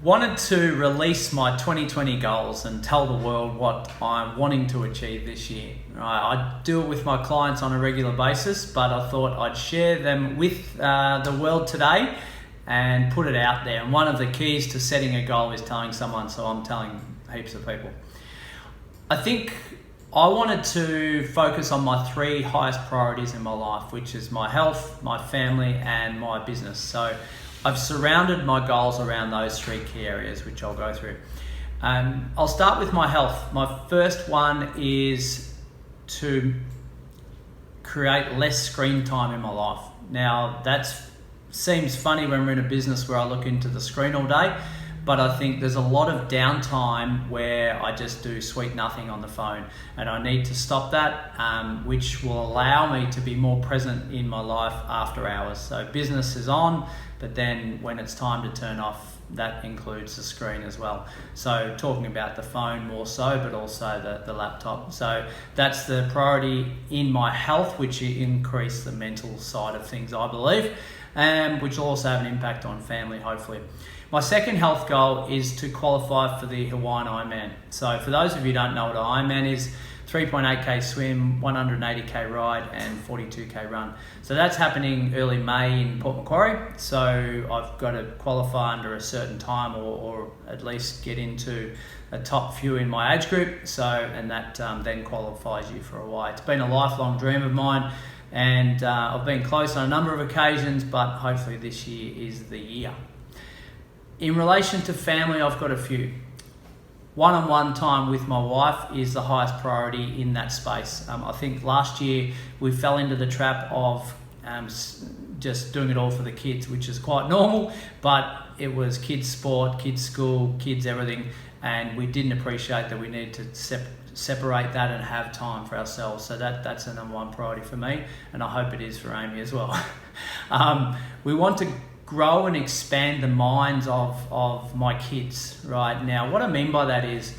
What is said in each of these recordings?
Wanted to release my 2020 goals and tell the world what I'm wanting to achieve this year. I do it with my clients on a regular basis, but I thought I'd share them with the world today and put it out there. And one of the keys to setting a goal is telling someone, so I'm telling heaps of people. I think I wanted to focus on my three highest priorities in my life, which is my health, my family, and my business. So I've surrounded my goals around those three key areas, which I'll go through. I'll start with my health. My first one is to create less screen time in my life. Now, that seems funny when we're in a business where I look into the screen all day, but I think there's a lot of downtime where I just do sweet nothing on the phone, and I need to stop that, which will allow me to be more present in my life after hours. So business is on, but then when it's time to turn off, that includes the screen as well. So talking about the phone more so, but also the laptop. So that's the priority in my health, which increase the mental side of things, I believe, which will also have an impact on family, hopefully. My second health goal is to qualify for the Hawaiian Ironman. So for those of you who don't know what an Ironman is, 3.8k swim, 180k ride, and 42k run. So that's happening early May in Port Macquarie. So I've got to qualify under a certain time, or at least get into a top few in my age group. So, and that then qualifies you for Hawaii. It's been a lifelong dream of mine, and I've been close on a number of occasions, but hopefully this year is the year. In relation to family, I've got a few. One-on-one time with my wife is the highest priority in that space. I think last year we fell into the trap of just doing it all for the kids, which is quite normal, but it was kids sport, kids school, kids everything, and we didn't appreciate that we needed to separate that and have time for ourselves. So that's the number one priority for me, and I hope it is for Amy as well. We want to grow and expand the minds of my kids right now. What I mean by that is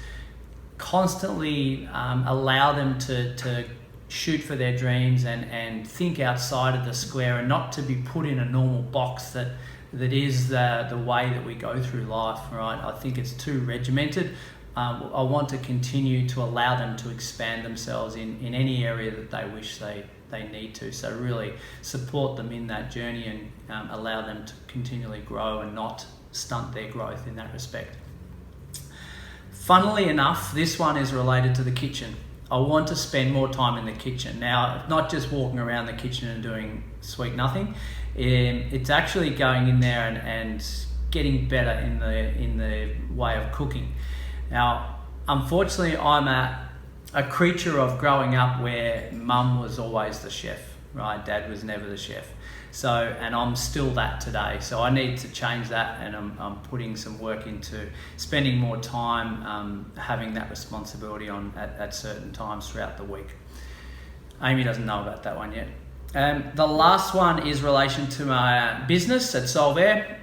constantly allow them to shoot for their dreams and think outside of the square, and not to be put in a normal box that is the way that we go through life, right? I think it's too regimented. I want to continue to allow them to expand themselves in any area that they wish they need to. So really support them in that journey and allow them to continually grow and not stunt their growth in that respect. Funnily enough, this one is related to the kitchen. I want to spend more time in the kitchen. Now, not just walking around the kitchen and doing sweet nothing. It's actually going in there and getting better in the way of cooking. Now, unfortunately, I'm a creature of growing up where mum was always the chef, right? Dad was never the chef. So, and I'm still that today. So I need to change that, and I'm putting some work into spending more time having that responsibility on at certain times throughout the week. Amy doesn't know about that one yet. The last one is relation to my business at Solvair.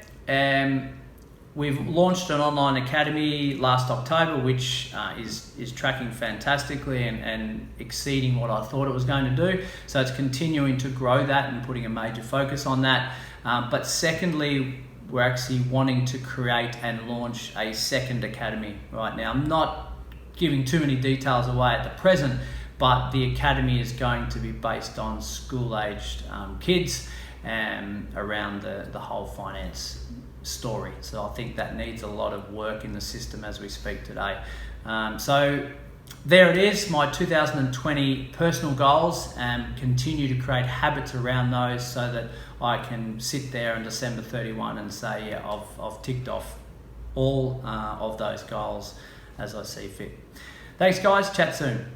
We've launched an online academy last October, which is tracking fantastically and exceeding what I thought it was going to do. So it's continuing to grow that and putting a major focus on that. But secondly, we're actually wanting to create and launch a second academy right now. I'm not giving too many details away at the present, but the academy is going to be based on school-aged kids and around the whole finance story. So I think that needs a lot of work in the system as we speak today. So there it is, my 2020 personal goals, and continue to create habits around those so that I can sit there on December 31 and say, yeah, I've ticked off all of those goals as I see fit. Thanks guys, chat soon.